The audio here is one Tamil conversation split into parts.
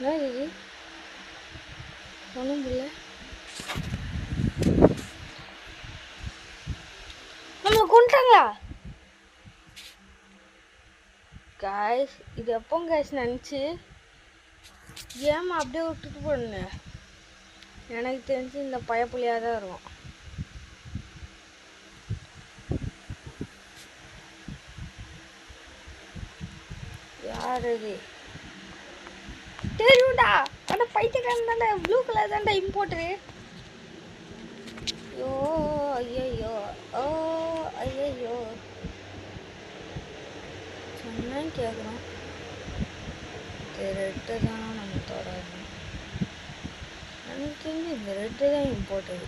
என்னது இது? ஒன்றும் இல்லை. நம்மளை கொண்டுட்டாங்களா காய்ஸ்? இது எப்போ காய்ஸ் நினச்சி ஏமா அப்படியே விட்டுட்டு போடுங்க. எனக்கு தெரிஞ்சு இந்த பயப்புள்ளியாக தான் இருக்கும். யார் அது? தெரியும்டா, அந்த பைத்தியக்காரன் தானே, ப்ளூ கலர் தான்டா இம்போர்ட்டரு. ஐயோ ஐயோ ஓ ஐயோ சொன்னா கேட்கணும். ரெட்டு தான் நம்ம தொடரும். எனக்கு தெரிஞ்சு இந்த ரெட்டு தான் இம்போர்ட்டரு.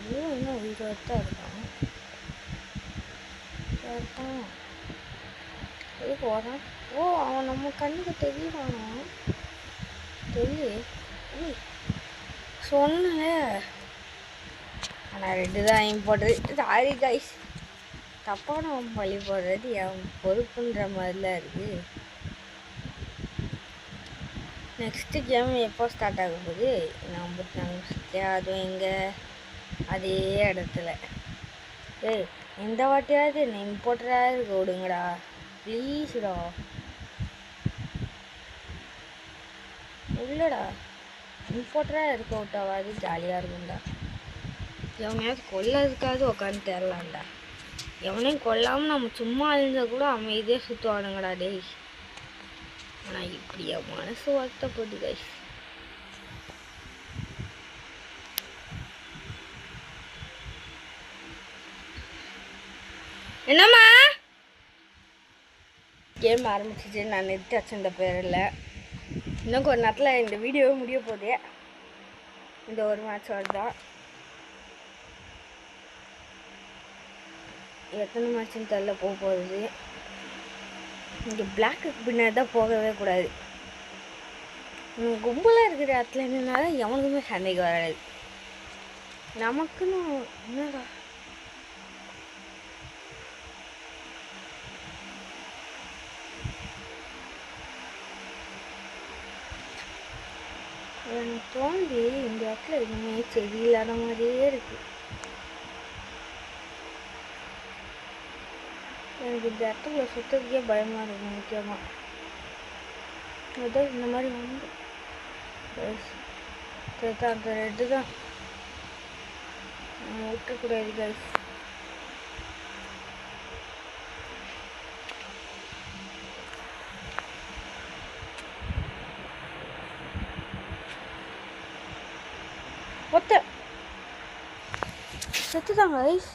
ஐயோ இன்னும் உயிரோடு தான் இருக்கான். எதுக்கு வரான்? ஓ, அவன் நம்ம கண்ணுக்கு தெரியறானா? தெரியல சொன்னல. ஆனால் ரெண்டு தான் இம்போர்ட்டரு. சாரி கைஸ், தப்பான பழி போடுறது என் பொறுப்புன்ற மாதிரிலாம் இருக்குது. நெக்ஸ்ட்டு கேம் எப்போ ஸ்டார்ட் ஆகும் போது 54 நிமிஷத்துலேயே, அதுவும் எங்கே அதே இடத்துல. ஏய், எந்த வாட்டியாவது என்ன இம்போர்ட்டராக இருக்க விடுங்கடா ப்ளீஸ்டா. இல்லைடா, இம்போர்ட்டராக இருக்க விட்டாவாது ஜாலியாக இருக்கும்டா. எவனையாவது கொல்லதுக்காவது உட்காந்து தரலாம்டா. எவனையும் கொல்லாமல் நம்ம சும்மா இருந்தால் கூட அமைதியாக சுற்றுவானுங்கடா டேய். ஆனால் இப்படி என் மனசு வருத்தப்பட்டு கைஸ். என்னம்மா கேம் ஆரம்பிச்சிச்சு, நான் நிறுத்தி வச்சிருந்த பேரில். இன்னும் ஒரு நேரத்தில் இந்த வீடியோவே முடிய போதே. இந்த ஒரு மேட்ச் வருதான். எத்தனை மேட்ச்னு தெரியல போக போகுது. இங்கே பிளாக்குக்கு பின்னாடி தான் போகவே கூடாது. கும்பலாக இருக்கிற இடத்துல என்னன்னால எவனுக்குமே சண்டைக்கு வராது. நமக்குன்னு என்னடா எனக்கு தோண்டி இந்த இடத்துல எதுவுமே செடி இல்லாத மாதிரியே இருக்கு. எனக்கு இந்த இடத்துல சுத்தத்துக்கே பயமாக இருக்கும். முக்கியமாக அதான் இந்த மாதிரி வந்து அந்த ரெட்டு தான் விட்டக்கூடாது கைஸ். ஒத்த செத்துதான் கைஸ்.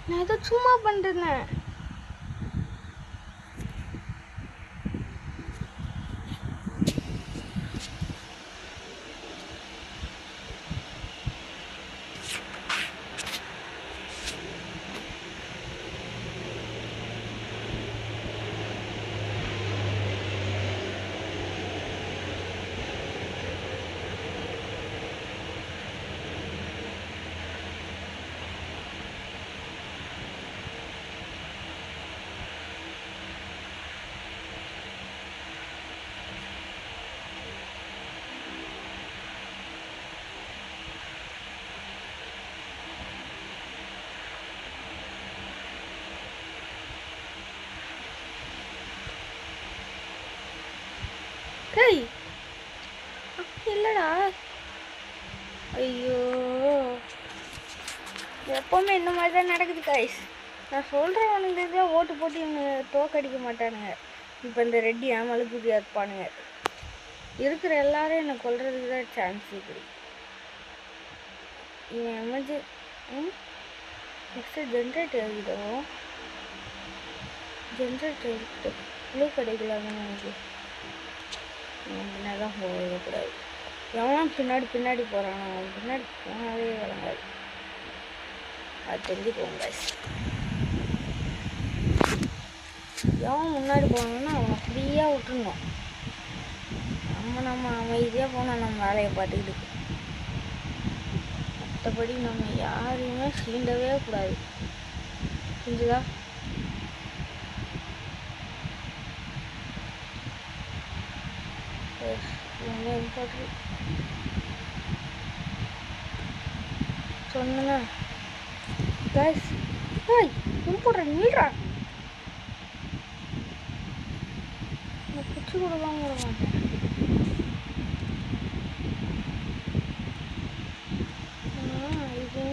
நான் ஏதோ சும்மா பண்ணுறேன். டேய் இல்லைடா. ஐயோ, எப்போவுமே இந்த மாதிரி தான் நடக்குது கைஸ். நான் சொல்கிறேன், அவனுக்கு ஓட்டு போட்டு இவங்க தோக்கடிக்க மாட்டானுங்க. இப்போ இந்த ரெட்டி ஏமாலு புதியா இருப்பானுங்க. இருக்கிற எல்லாரும் என்னை கொல்றதுக்கு தான் சான்ஸ் இருக்குது. இவன் எமர்ஜி நெக்ஸ்ட்டு ஜென்ரேட்டர் எழுதிடும். ஜென்ரேட்டர் எழுதிட்டு ப்ளூ கிடைக்கலான்னு எனக்கு பின்னாடி தான் போகக்கூடாது. எவன் பின்னாடி போகிறான், அவன் பின்னாடி போனாலே வழங்காது. அது தெரிஞ்சுக்கோங்க. எவன் முன்னாடி போனான்னா அவனை ஃப்ரீயாக விட்டுருந்தோம். நம்ம அமைதியாக போனால் நம்ம வேலையை பார்த்துக்கிட்டு. மற்றபடி நம்ம யாரையுமே சீண்டவே கூடாது. புரிஞ்சுதா? இம்பார்ட்டன்ட் சொன்னுங்க கைஸ். ஹாய் இம்பார்ட்டன்ட் நில்றா. நான் பிடிச்சி கொடுக்காம விட மாட்டேன். இது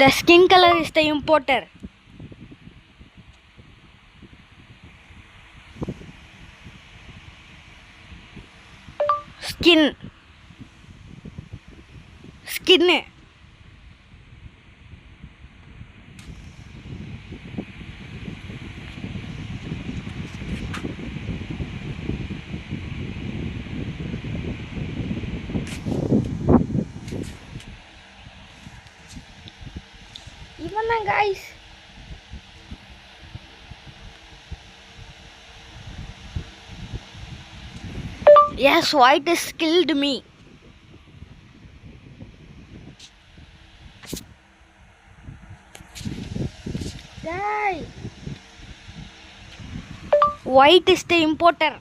the skin color is the importer. Skin even then guys. Yes, white has killed me. Die. White is the importer.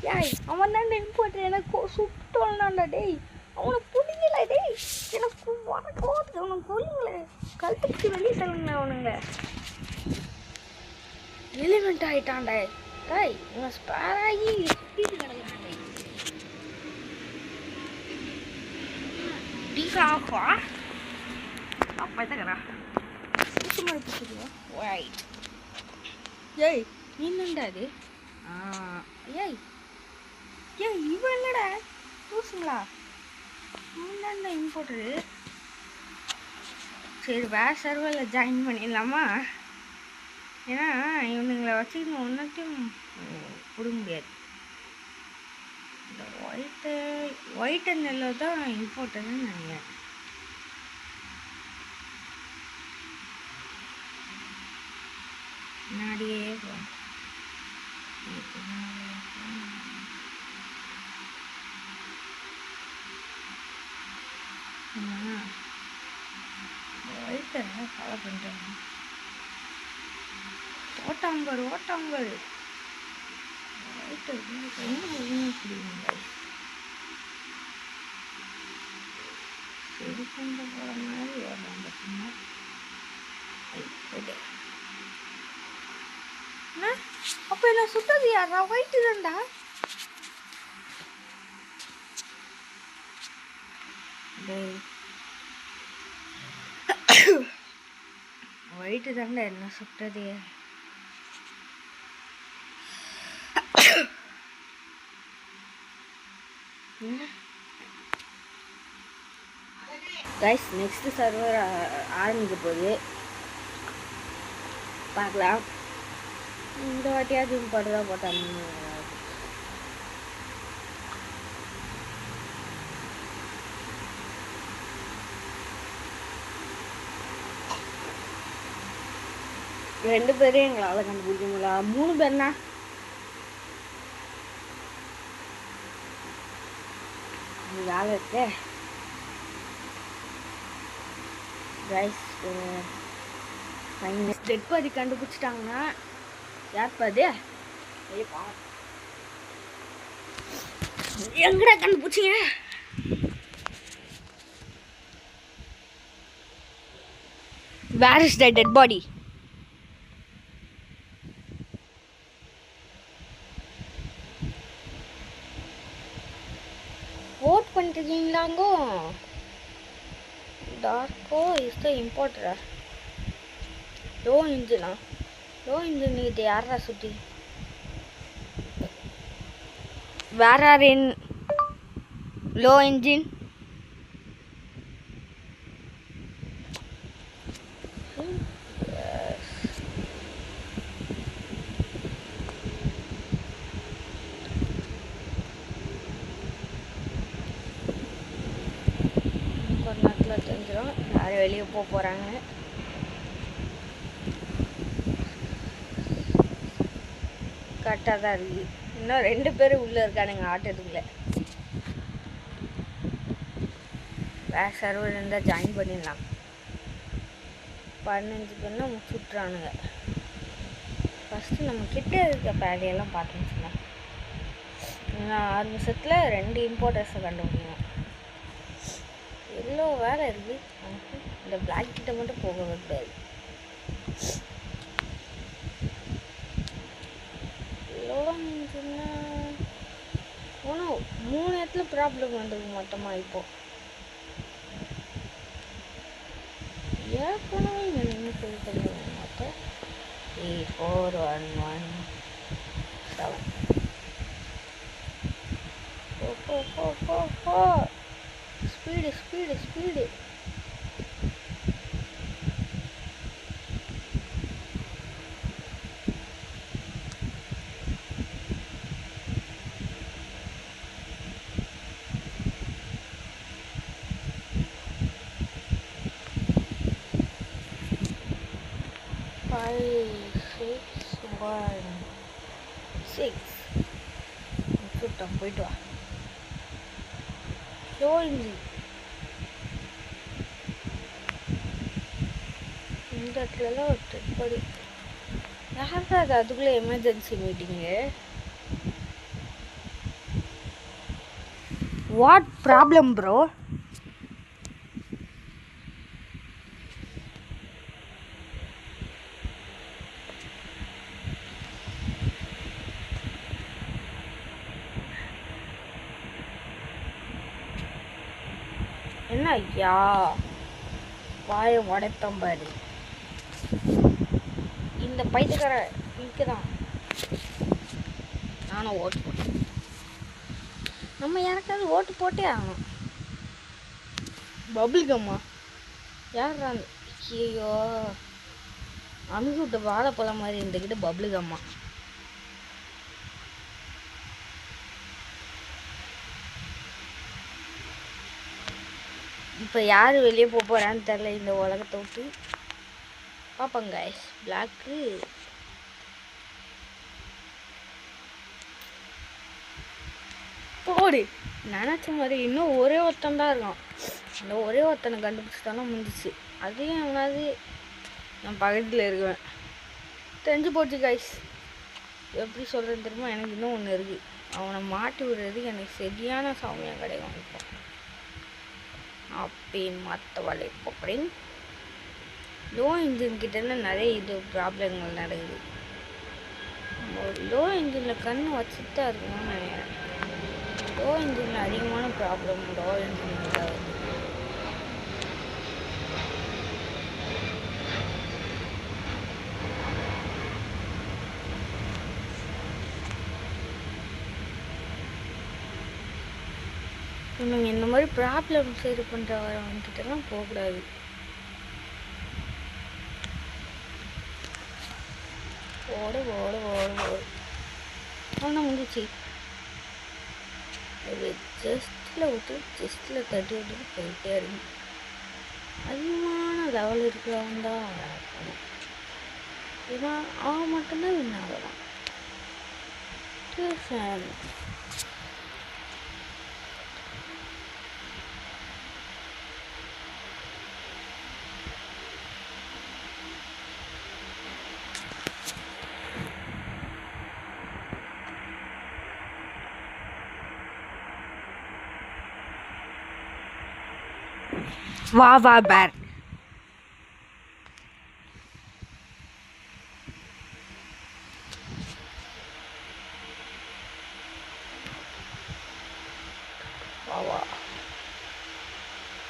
Yay, அவன் தான் இம்போர்ட்டர். எனக்கு சுட்டோம்னா டேய் அவனை புடிங்கல டேய். எனக்கு வரக்கோது அவனை கொல்லுங்களே. கழுத்துக்கு வெளியே தள்ளுங்க அவனுங்க. எலிமெண்ட் ஆயிட்டான் டேய். டேய் இவன் ஸ்பேர் ஆகி சுத்திட்டு கிடக்குறான் டேய். டிகாஃபா அப்பா தகரா. சும்மா பிடிச்சிருவா. ஒயிட். ஏய் என்னடா இது? ஏய் ஏய் இவன் என்னடா லூசுங்களா? இவன்தான்டா இம்போர்ட்டரு. சரி வேற சர்வரில் ஜாயின் பண்ணிடலாமா? ஏன்னா இவனுங்களை வச்சுக்கணும் ஒன்றுத்தையும் கொடுக்க முடியாது. இந்த ஒயிட் அண்ட் எல்லோ தான் இம்போர்ட்டர்னு நினைக்கிறேன். முன்னாடியே ஒயிட்டை ஃபாலோ பண்ணிட்டேன். ஓட்டாம்பர் ஒயிட்டு என்ன புரியுங்க. சரி கொண்டு போகிற மாதிரி வரலாம் பார்த்தீங்கன்னா அப்போ என்ன சுட்டது யாரா? ஒயிட்டு தான்டா. ஒயிட்டு தாண்டா என்ன சுட்டது. கைஸ் நெக்ஸ்ட் சர்வர் ஆரம்பிக்க போகுது, பார்க்கலாம். இந்த வாட்டியாவது இம்பார்ட்டா போட்டாங்க. ரெண்டு பேரையும் எங்களால் கண்டுபிடிக்க முடியல. 3 பேர்னா வேலை இருக்கு. கைஸ் டெட் பாடி கண்டுபிடிச்சிட்டாங்கன்னா யார் பாது எங்கடா கண்டுபிடிச்சிங்க? Where is the dead body? vote பண்ணிட்டீங்களாங்கோ? டார்க்கோ இஸ் த இம்போர்ட்டரா? லோ இன்ஜினா? லோ இன்ஜின் இது யாரா சுற்றி? Where are in low engine? ஒரு நேரத்தில் தெரிஞ்சிடும் யாரும் வெளியே போகிறாங்க. கரெக்டாக தான் இருக்குது. இன்னும் 2 பேர் உள்ளே இருக்கானுங்க ஆட்டத்துக்குள்ளே. வேறு சர்வர் இருந்தால் ஜாயின் பண்ணிடலாம். 15 பேர்னா சுட்டுறானுங்க. ஃபஸ்ட்டு நம்ம கிட்டே இருக்க பேலையெல்லாம் பார்த்தோன்னு சொன்னேன். நான் 6 நிமிஷத்தில் 2 இம்போர்ட்டர்ஸை கண்டுபிடிக்கணும். எவ்வளோ வேலை இருக்குது நமக்கு. இந்த பிளாக் கிட்ட மட்டும் போகவே கூடாது. ஆனால் 3 இடத்துல ப்ராப்ளம் வந்திருக்கு மொத்தமாக. இப்போது ஏற்கனவே நின்று சொல்லி பண்ணுவேன். மொத்தம் 84117. Speed speed speed. போயிட்டு வா. இந்த இடத்துலலாம் ஒரு ட்ரிப்படி யாருக்கா அது? அதுக்குள்ளே emergency meeting. What problem bro? என்ன ஐயா வாயை உடைத்தம் பாரு. இந்த பைத்துக்கார இங்கே தான் நானும் ஓட்டு போட்டேன். நம்ம யாருக்காவது ஓட்டு போட்டே ஆகணும். பபிள் கம்மா யார்? ஐயோ அமுகி விட்ட வாழைப்பழம் மாதிரி இருந்துக்கிட்டு பபிள் கம்மா. இப்போ யார் வெளியே போக போகிறான்னு தெரில இந்த உலகத்தை விட்டு. பார்ப்போங்க கைஸ். பிளாக்கு போடு. நினச்ச மாதிரி இன்னும் ஒரே ஒருத்தன் தான் இருக்கான். அந்த ஒரே ஒருத்தனை கண்டுபிடிச்சிட்டானா முடிஞ்சிச்சு. அதையும் எவனாவது நான் பக்கத்தில் இருக்குவேன். தெரிஞ்சு போச்சு கைஸ். எப்படி சொல்கிறது தெரியுமா? எனக்கு இன்னும் ஒன்று இருக்குது. அவனை மாட்டி விடுறதுக்கு எனக்கு சரியான சமயம் கிடைக்கும். இப்போ அப்படின்னு மற்ற வலை போகிறேன். லோ இன்ஜின் கிட்டேருந்து நிறைய இது ப்ராப்ளங்கள் நடக்குது. லோ இன்ஜினில் கண்ணு வச்சுட்டு தான் இருக்கணும்னு நினைக்கிறேன். லோ இன்ஜினில் அதிகமான ப்ராப்ளம் லோ இன்ஜினில் தான் வருது. நீங்கள் இந்த மாதிரி ப்ராப்ளம் சரி பண்ணுறவங்கிட்டலாம் போகக்கூடாது. ஓடு ஓடு ஓடு ஓடு. ஒன்றும் முடிஞ்சிச்சு. ஒரு ஜஸ்ட்டில் விட்டு ஜஸ்ட்டில் தட்டி விட்டுட்டு போயிட்டே இருக்கு. அதிகமான லெவல் இருக்கிறவன் தான் இருக்கணும். ஏன்னா அவன் மட்டும்தான் வின் ஆகலாம். வா வா பேர். வா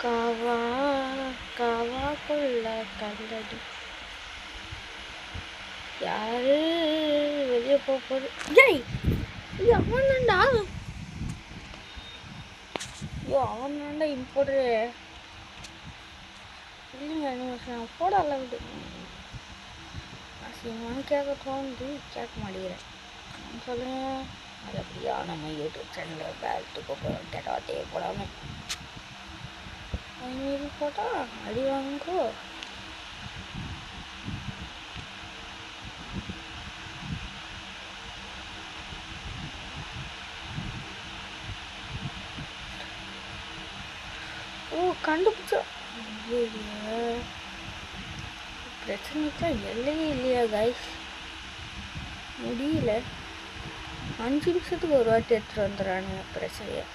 காவா காவாக்குள்ள கண்டடி. யாரு வெளியே போகுது? ஜெய் அவன்டா. ஐயோ அவன்டா இம்போர்ட்ரு. இல்லைங்க நீங்கள் போட அளவுது அசிங்கமானு கேட்க தோணுது. கேட்க மாட்டேங்கிறேன். சொல்லுங்கள். அது அப்படியா நம்ம யூடியூப் சேனலில் பேல்ட்டு போகிறோம். கேட்டால் தேவைப்படாமல் அது போட்டால் அடி வாங்கோ. கண்டுபிடிச்சா பிரச்சனைக்கெலாம் எல்லையே இல்லையா கைஸ்? முடியல. 5 நிமிஷத்துக்கு ஒரு வாட்டி எடுத்துகிட்டு வந்துடுறானுங்க பிரச்சனையை.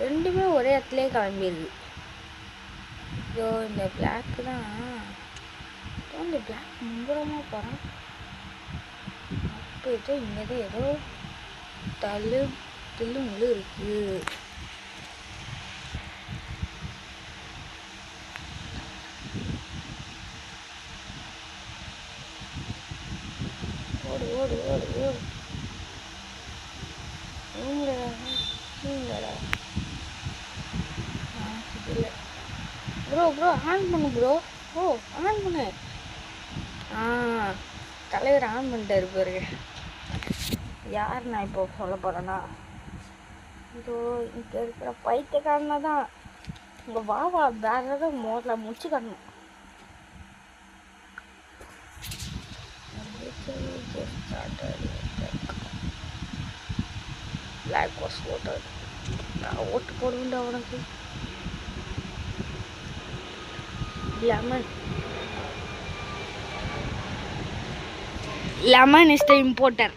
ரெண்டுமே ஒரே இடத்துலேயே கிளம்பிடுது. ஐயோ இந்த பிளாக்கு தான். இந்த பிளாக் மும்புறமாக போகிறான். அப்போ ஏதோ இங்கே தான் ஏதோ தில்லு முள்ளு இருக்குது. ஓடு ஓடு ஓடு ஓடு. நீங்களா இல்லை ப்ரோ ஆன் பண்ணு ப்ரோ. ஆன் பண்ணு. தலைவர் ஆன் பண்ணிட்டாரு பாருங்க. யார் நான் இப்போ சொல்ல போகிறேன்னா, இதோ இங்கே இருக்கிற பைத்தியக்காரனா தான். உங்கள் வாவா வேற ஏதாவது முதல்ல முடிச்சு காட்டணும். பிளாக் வாஸ் ஓட்டர். நான் ஓட்டு போடுவேன்டா உனக்கு. Lemon is the importer.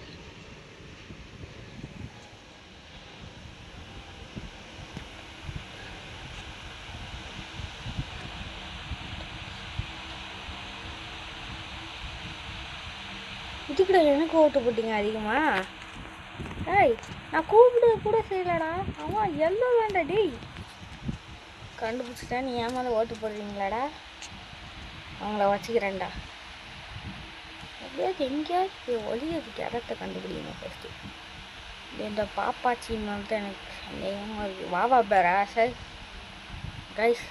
இதுக்குடா எனக்கு ஓட்டு போட்டிங்க அதிகமா? ஏய் நான் கூப்பிட கூட செய்யலடா. அவன் எல்லோ வேண்டா டேய். கண்டுபிடிச்சிட்டா நீ ஏமாத ஓட்டு போடுறீங்களாடா? அவங்கள வச்சுக்கிறேன்டா. எப்படியாவது எங்கேயாவது ஒளியதுக்கு இடத்த கண்டுபிடிக்கணும் ஃபஸ்ட்டு. இந்த பாப்பாச்சி மேலே தான் எனக்கு சந்தேகமாக இருக்குது. வாவா பேரா சார் கைஸ்,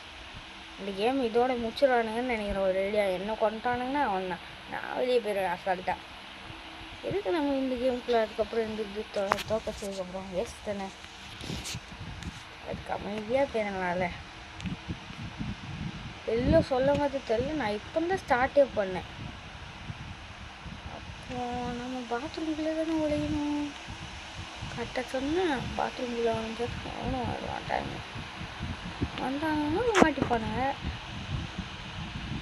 இந்த கேம் இதோட முடிச்சிடுவானுங்கன்னு நினைக்கிறேன். ஒரு ரெடியாக என்ன கொண்டானுங்கன்னா அவன் தான். நான் வெளியே போயிடுவேன் அசால்ட்டா. எதுக்கு நம்ம இந்த கேமுக்குள்ள அதுக்கப்புறம் இந்த இது தோக்க செய்யக்கப்புறம் வேஸ்ட் தானே. அதுக்கு அமைதியாக போயிடனால எல்லாம் சொல்ல மாதிரி தெரியல. நான் இப்போ தான் ஸ்டார்ட்டே பண்ணேன். அப்போ நம்ம பாத்ரூம்குள்ளே தானே ஒழியணும். கரெக்டாக சொன்னேன். பாத்ரூம்குள்ளே வந்து அவனும் வரமாட்டாங்க. வந்தாங்கன்னா மாட்டிப்பானுங்க.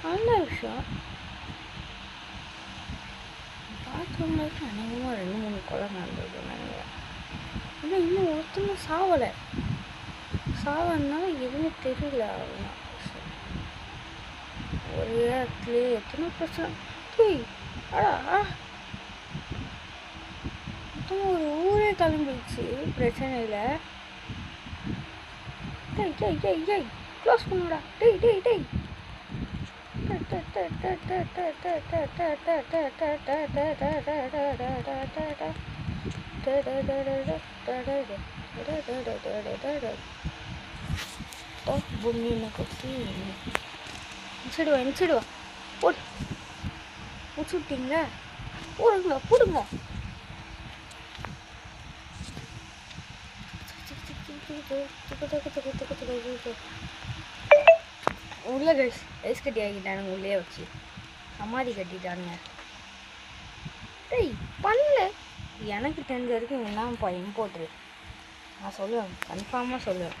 நல்ல விஷயம். பாத்ரூமில் அநேகமாக 2-3 கொலை நடந்தது நினைக்கிறேன். ஆனால் இன்னும் ஒருத்தனும் சாவலை. சாவனால எதுவுமே தெரியல. அவனா ஒரு இடத்துலேயே எத்தனை பிரச்சனை. அடா மொத்தமாக ஒரு ஊரே கிளம்பிடுச்சு பிரச்சனையில். க்ளோஸ் பண்ணுடா. டேய் பூமியை கொத்தி இன்சிடுவா போடு. முடிச்சு விட்டீங்களா? போடுங்க. உள்ள ஐஸ் கட்டி ஆகிட்டானுங்க. உள்ளே வச்சு சமாதி கட்டிட்டானுங்க. டேய் பண்ணல. எனக்கு தெரிஞ்ச வரைக்கும் என்னப்பா இம்போர்ட்ரு. நான் சொல்லுவேன், கன்ஃபார்மாக சொல்லுவேன்.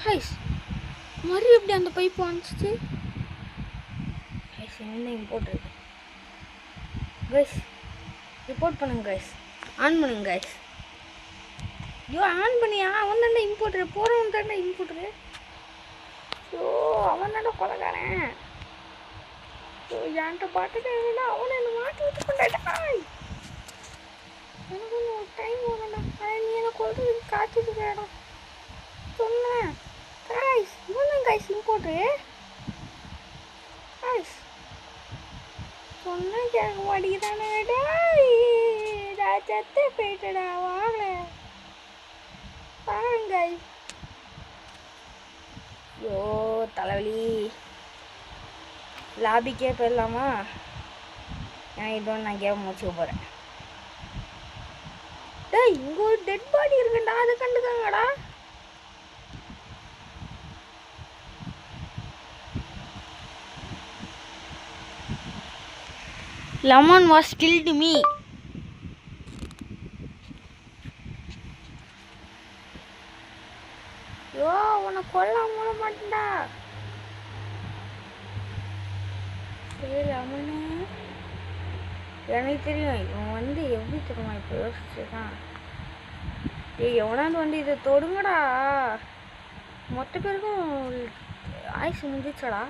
கைஸ் மறுபடியும் எப்படி அந்த பைப்பு வந்துச்சு? கைஸ் என்ன இம்போர்ட்ரு. கைஸ் ரிப்போர்ட் பண்ணுங்க கைஸ். ஆன் பண்ணுங்க கைஸ். ஐயோ ஆன் பண்ணியா? அவன் தாண்டா இம்போர்ட்ரு. போகிறவன் தாண்டா இம்போர்ட்ரு. ஐயோ அவன் தாண்டா கொலைக்காரன். ஐயோ என்கிட்ட பாட்டுட்டு அவனை என்ன மாட்டி வச்சு கொண்டாட்டா. எனக்கு கொஞ்சம் டைம் வரண்டா. ஆனால் நீ என்ன கொள்றதுக்கு காத்துட்டு வேணும் சொன்னேன். கைஸ் இவன் கைஸ் இம்போர்ட்ரு. கைஸ் சொன்ன கேட்க மாட்டேங்கிறானே. நான் செத்தே போயிட்டடா. வாங்க கைஸ். ஐயோ தலைவலி. லாபிக்கே போயிடலாமா? ஏன்னா இதோட நான் கேம் முடிச்சுக்க போகிறேன். டேய் இங்கே ஒரு டெட் பாடி இருக்குண்டா. அதை கண்டுக்காங்கடா. Lemon was killed me. உன்னை கொல்லாம விட மாட்டேன்டா. சரி அவனே எனக்கு தெரியும் இவன் வந்து எப்படி தெரியுமா இப்போ யோசிச்சுதான். எவனாவது வந்து இதை தொடுங்கடா. மொத்த பேருக்கும் ஆயுசு முடிஞ்சிச்சடா.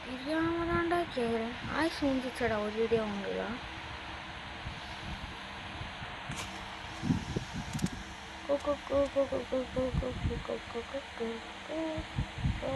தெரியாம தான்டா கேட்குறேன். ஆயுசு முடிஞ்சிச்சடா ஒரு வீடியோ வாங்கலாம். கோ கோ கோ கோ கோ கோ கோ கோ கோ கோ கோ கோ கோ